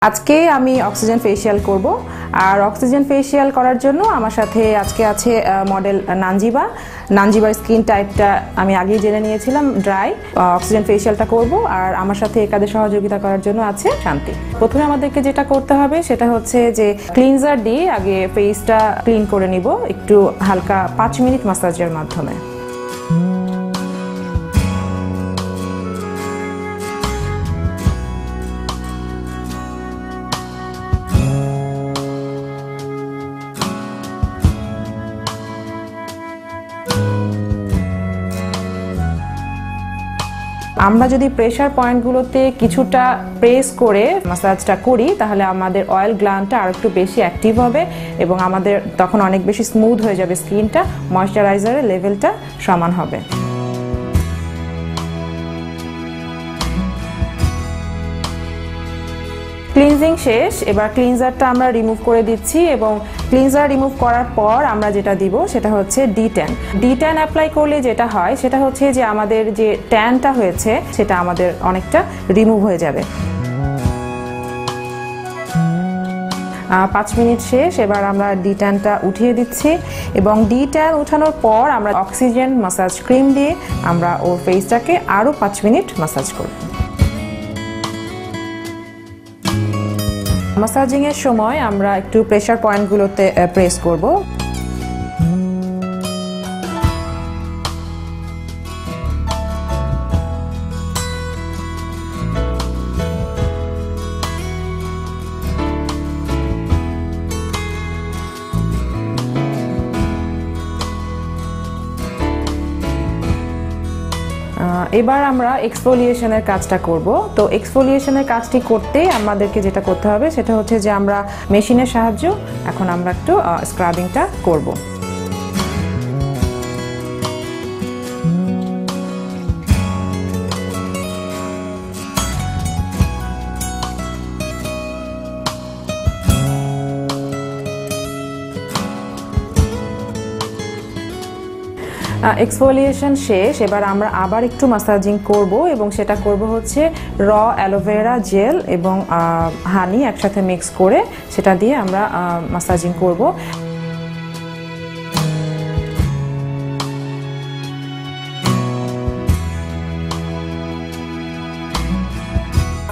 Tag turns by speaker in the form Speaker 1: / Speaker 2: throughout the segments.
Speaker 1: আজকে আমি oxygen facial করব আর অক্সিজেন ফেশিয়াল করার জন্য আমার সাথে আজকে আছে মডেল নানজিবার স্কিন টাইপটা আমি আগেই জেনে নিয়েছিলাম ড্রাই। অক্সিজেন ফেশিয়ালটা করব আর আমার সাথে এই কাজে সহযোগিতা করার জন্য আছে শান্তি। প্রথমে আমাদেরকে যেটা করতে হবে সেটা হচ্ছে যে ক্লিনজার দিয়ে আগে ফেসটা ক্লিন করে নিব একটু হালকা 5 মিনিট ম্যাসাজের মাধ্যমে। আমরা যদি প্রেসার পয়েন্টগুলোতে কিছুটা প্রেস করে ম্যাসাজটা করি তাহলে আমাদের অয়েল গ্ল্যান্ডটা আর একটু বেশি অ্যাক্টিভ হবে এবং আমাদের তখন অনেক বেশি স্মুথ হয়ে যাবে স্কিনটা, ময়েশ্চারাইজারের লেভেলটা সমান হবে। ক্লিনজিং শেষ, এবার ক্লিনজারটা আমরা রিমুভ করে দিচ্ছি এবং ক্লিনজার রিমুভ করার পর আমরা যেটা দিব সেটা হচ্ছে ডি10 অ্যাপ্লাই করলে যেটা হয় সেটা হচ্ছে যে আমাদের যে ট্যানটা হয়েছে সেটা আমাদের অনেকটা রিমুভ হয়ে যাবে। 5 মিনিট শেষ, এবার আমরা ডি10টা উঠিয়ে দিচ্ছি এবং ডি10 উঠানোর পর আমরা অক্সিজেন ম্যাসাজ ক্রিম দিয়ে আমরা ওর ফেসটাকে আরও 5 মিনিট ম্যাসাজ করব। ম্যাসাজিং এর সময় আমরা একটু প্রেসার পয়েন্টগুলোতে প্রেস করব। এবার আমরা এক্সফোলিয়েশনের কাজটা করব। তো এক্সফোলিয়েশনের কাজটি করতে আমাদেরকে যেটা করতে হবে সেটা হচ্ছে যে আমরা মেশিনের সাহায্য এখন আমরা একটু স্ক্রাবিংটা করব। এক্সফোলিয়েশন শেষ, এবার আমরা আবার একটু ম্যাসাজিং করব এবং সেটা করব হচ্ছে র অ্যালোভেরা জেল এবং হানি একসাথে মিক্স করে সেটা দিয়ে আমরা ম্যাসাজিং করব।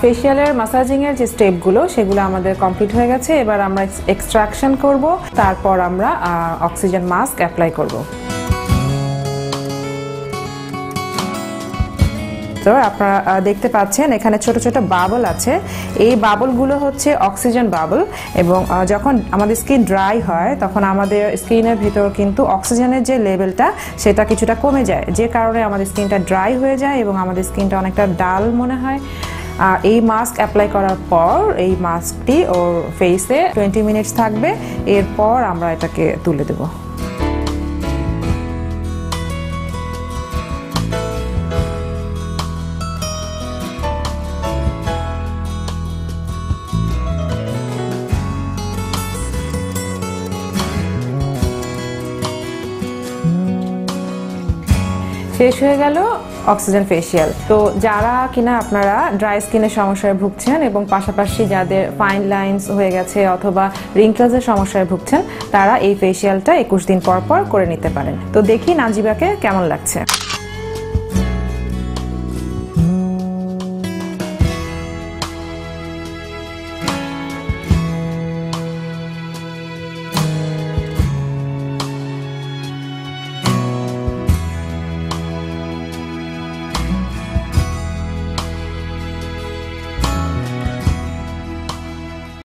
Speaker 1: ফেশিয়ালের ম্যাসাজিংয়ের যে স্টেপগুলো সেগুলো আমাদের কমপ্লিট হয়ে গেছে। এবার আমরা এক্সট্রাকশন করব, তারপর আমরা অক্সিজেন মাস্ক অ্যাপ্লাই করব। আপনারা দেখতে পাচ্ছেন এখানে ছোট ছোট বাবল আছে, এই বাবলগুলো হচ্ছে অক্সিজেন বাবল এবং যখন আমাদের স্কিন ড্রাই হয় তখন আমাদের স্কিনের ভিতর কিন্তু অক্সিজেনের যে লেভেলটা সেটা কিছুটা কমে যায়, যে কারণে আমাদের স্কিনটা ড্রাই হয়ে যায় এবং আমাদের স্কিনটা অনেকটা ডাল মনে হয়। আর এই মাস্ক অ্যাপ্লাই করার পর এই মাস্কটি ওর ফেসে 20 মিনিটস থাকবে, এরপর আমরা এটাকে তুলে দেবো। শেষ হয়ে গেল অক্সিজেন ফেশিয়াল। তো যারা কিনা আপনারা ড্রাই স্কিনের সমস্যায় ভুগছেন এবং পাশাপাশি যাদের ফাইন লাইন্স হয়ে গেছে অথবা রিঙ্কলসের সমস্যায় ভুগছেন তারা এই ফেশিয়ালটা 21 দিন পর পর করে নিতে পারেন। তো দেখি নাজিবাকে কেমন লাগছে।